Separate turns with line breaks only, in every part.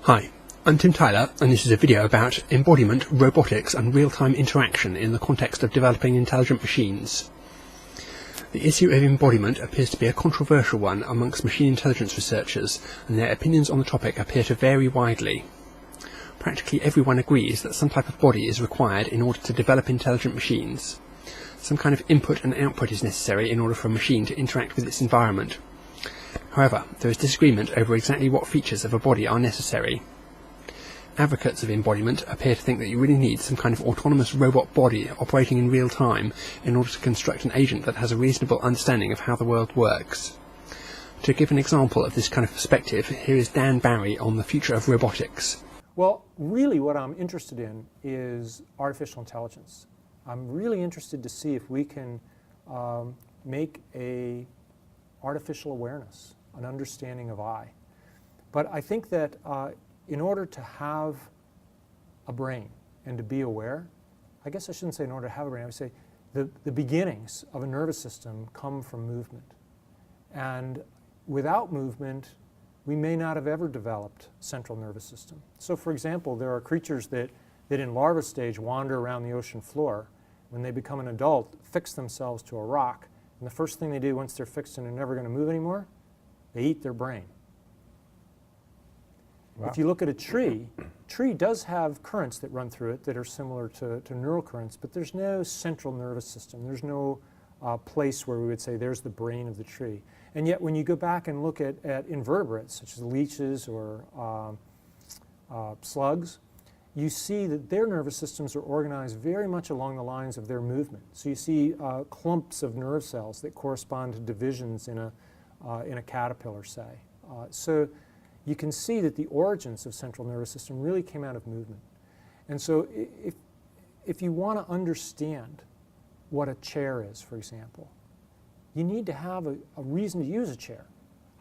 Hi, I'm Tim Tyler, and this is a video about embodiment, robotics and real-time interaction in the context of developing intelligent machines. The issue of embodiment appears to be a controversial one amongst machine intelligence researchers, and their opinions on the topic appear to vary widely. Practically everyone agrees that some type of body is required in order to develop intelligent machines. Some kind of input and output is necessary in order for a machine to interact with its environment. However, there is disagreement over exactly what features of a body are necessary. Advocates of embodiment appear to think that you really need some kind of autonomous robot body operating in real time in order to construct an agent that has a reasonable understanding of how the world works. To give an example of this kind of perspective, here is Dan Barry on the future of robotics.
Well, really what I'm interested in is artificial intelligence. I'm really interested to see if we can make a artificial awareness, an understanding of I. But I think that in order to have a brain and to be aware, I guess I shouldn't say in order to have a brain, I would say the beginnings of a nervous system come from movement. And without movement, we may not have ever developed central nervous system. So for example, there are creatures that in larva stage wander around the ocean floor. When they become an adult, fix themselves to a rock, and the first thing they do once they're fixed and they're never going to move anymore, they eat their brain. Wow. If you look at a tree does have currents that run through it that are similar to neural currents, but there's no central nervous system. There's no place where we would say there's the brain of the tree. And yet when you go back and look at invertebrates, such as leeches or slugs, you see that their nervous systems are organized very much along the lines of their movement. So you see clumps of nerve cells that correspond to divisions in a caterpillar, say. So you can see that the origins of central nervous system really came out of movement. And so if you want to understand what a chair is, for example, you need to have a reason to use a chair.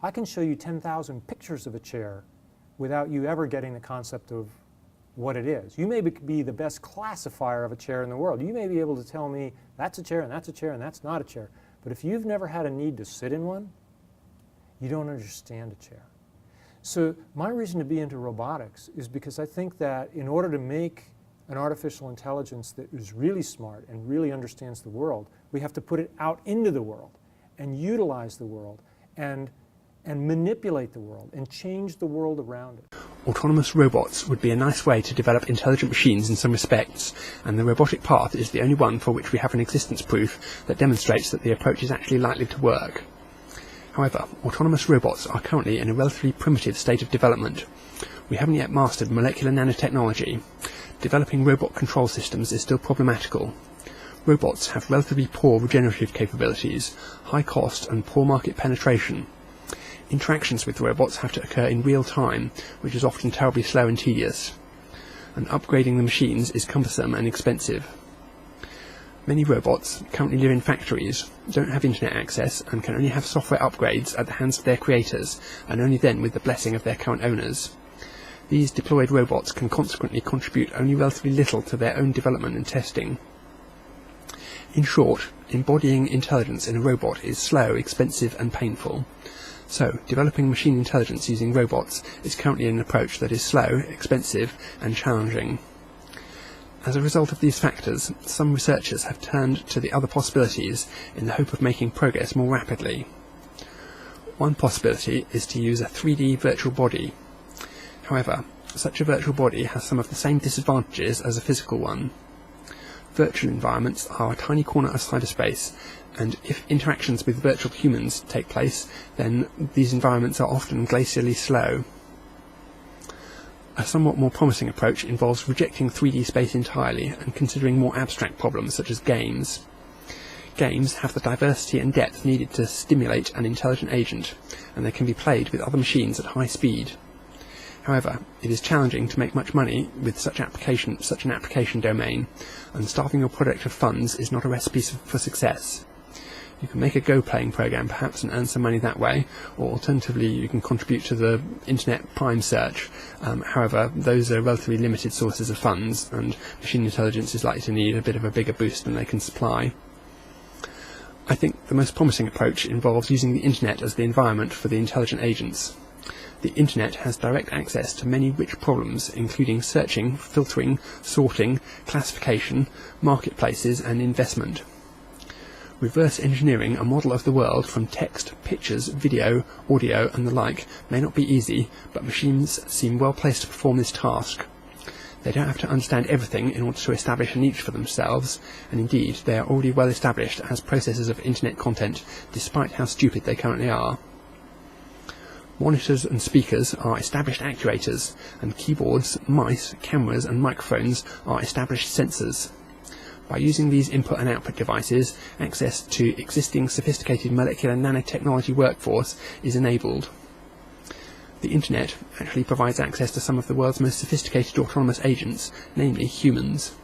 I can show you 10,000 pictures of a chair without you ever getting the concept of what it is. You may be the best classifier of a chair in the world. You may be able to tell me that's a chair and that's a chair and that's not a chair. But if you've never had a need to sit in one, you don't understand a chair. So my reason to be into robotics is because I think that in order to make an artificial intelligence that is really smart and really understands the world, we have to put it out into the world and utilize the world and manipulate the world and change the world around it.
Autonomous robots would be a nice way to develop intelligent machines in some respects, and the robotic path is the only one for which we have an existence proof that demonstrates that the approach is actually likely to work. However, autonomous robots are currently in a relatively primitive state of development. We haven't yet mastered molecular nanotechnology. Developing robot control systems is still problematical. Robots have relatively poor regenerative capabilities, high cost and poor market penetration. Interactions with robots have to occur in real time, which is often terribly slow and tedious. And upgrading the machines is cumbersome and expensive. Many robots currently live in factories, don't have internet access, and can only have software upgrades at the hands of their creators, and only then with the blessing of their current owners. These deployed robots can consequently contribute only relatively little to their own development and testing. In short, embodying intelligence in a robot is slow, expensive and painful. So, developing machine intelligence using robots is currently an approach that is slow, expensive and challenging. As a result of these factors, some researchers have turned to the other possibilities in the hope of making progress more rapidly. One possibility is to use a 3D virtual body. However, such a virtual body has some of the same disadvantages as a physical one. Virtual environments are a tiny corner of cyberspace, and if interactions with virtual humans take place, then these environments are often glacially slow. A somewhat more promising approach involves rejecting 3D space entirely and considering more abstract problems such as games. Games have the diversity and depth needed to stimulate an intelligent agent, and they can be played with other machines at high speed. However, it is challenging to make much money with such an application domain, and starving your product of funds is not a recipe for success. You can make a Go playing program perhaps and earn some money that way, or alternatively you can contribute to the internet prime search. However, those are relatively limited sources of funds, and machine intelligence is likely to need a bit of a bigger boost than they can supply. I think the most promising approach involves using the internet as the environment for the intelligent agents. The internet has direct access to many rich problems, including searching, filtering, sorting, classification, marketplaces and investment. Reverse engineering a model of the world from text, pictures, video, audio and the like may not be easy, but machines seem well placed to perform this task. They don't have to understand everything in order to establish a niche for themselves, and indeed they are already well established as processors of internet content, despite how stupid they currently are. Monitors and speakers are established actuators, and keyboards, mice, cameras and microphones are established sensors. By using these input and output devices, access to existing sophisticated molecular nanotechnology workforce is enabled. The internet actually provides access to some of the world's most sophisticated autonomous agents, namely humans.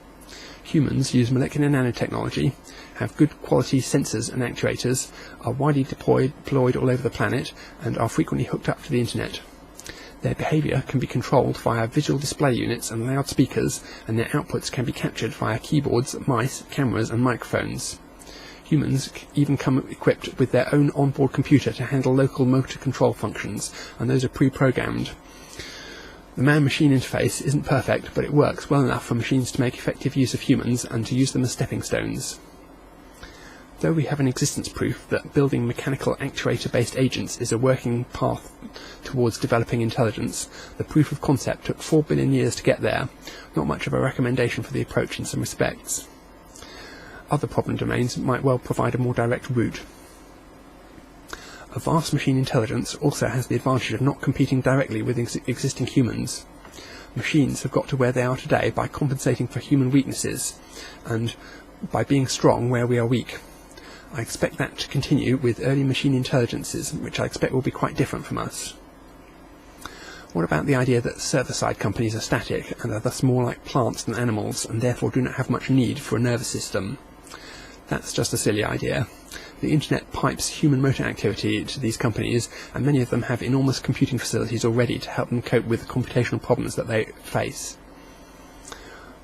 Humans use molecular nanotechnology, have good quality sensors and actuators, are widely deployed all over the planet, and are frequently hooked up to the internet. Their behaviour can be controlled via visual display units and loudspeakers, and their outputs can be captured via keyboards, mice, cameras and microphones. Humans even come equipped with their own onboard computer to handle local motor control functions, and those are pre-programmed. The man-machine interface isn't perfect, but it works well enough for machines to make effective use of humans and to use them as stepping stones. Though we have an existence proof that building mechanical actuator-based agents is a working path towards developing intelligence, the proof of concept took 4 billion years to get there, not much of a recommendation for the approach in some respects. Other problem domains might well provide a more direct route. A vast machine intelligence also has the advantage of not competing directly with existing humans. Machines have got to where they are today by compensating for human weaknesses, and by being strong where we are weak. I expect that to continue with early machine intelligences, which I expect will be quite different from us. What about the idea that server-side companies are static, and are thus more like plants than animals, and therefore do not have much need for a nervous system? That's just a silly idea. The internet pipes human motor activity to these companies, and many of them have enormous computing facilities already to help them cope with the computational problems that they face.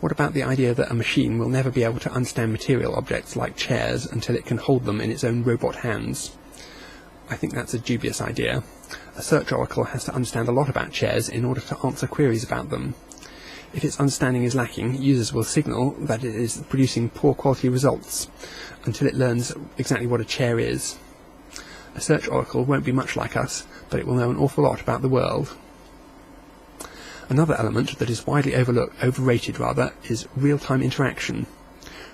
What about the idea that a machine will never be able to understand material objects like chairs until it can hold them in its own robot hands? I think that's a dubious idea. A search oracle has to understand a lot about chairs in order to answer queries about them. If its understanding is lacking, users will signal that it is producing poor quality results until it learns exactly what a chair is. A search oracle won't be much like us, but it will know an awful lot about the world. Another element that is widely overrated is real-time interaction.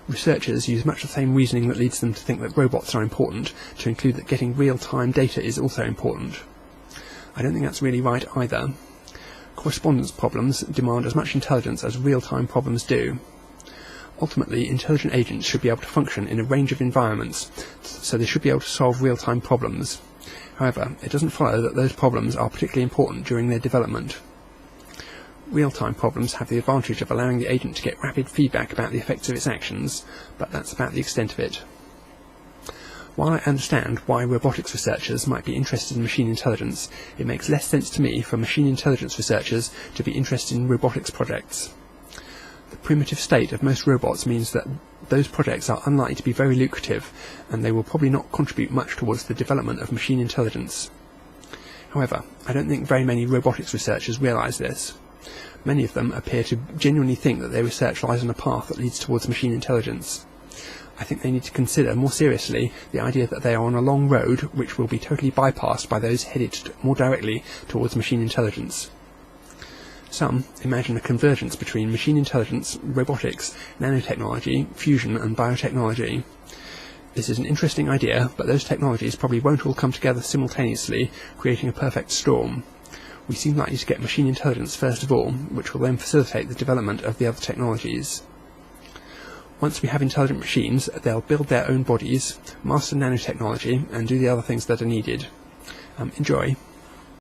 Researchers use much the same reasoning that leads them to think that robots are important, to include that getting real-time data is also important. I don't think that's really right either. Correspondence problems demand as much intelligence as real-time problems do. Ultimately, intelligent agents should be able to function in a range of environments, so they should be able to solve real-time problems. However, it doesn't follow that those problems are particularly important during their development. Real-time problems have the advantage of allowing the agent to get rapid feedback about the effects of its actions, but that's about the extent of it. While I understand why robotics researchers might be interested in machine intelligence, it makes less sense to me for machine intelligence researchers to be interested in robotics projects. The primitive state of most robots means that those projects are unlikely to be very lucrative, and they will probably not contribute much towards the development of machine intelligence. However, I don't think very many robotics researchers realise this. Many of them appear to genuinely think that their research lies on a path that leads towards machine intelligence. I think they need to consider more seriously the idea that they are on a long road which will be totally bypassed by those headed more directly towards machine intelligence. Some imagine a convergence between machine intelligence, robotics, nanotechnology, fusion and biotechnology. This is an interesting idea, but those technologies probably won't all come together simultaneously, creating a perfect storm. We seem likely to get machine intelligence first of all, which will then facilitate the development of the other technologies. Once we have intelligent machines, they'll build their own bodies, master nanotechnology, and do the other things that are needed. Enjoy.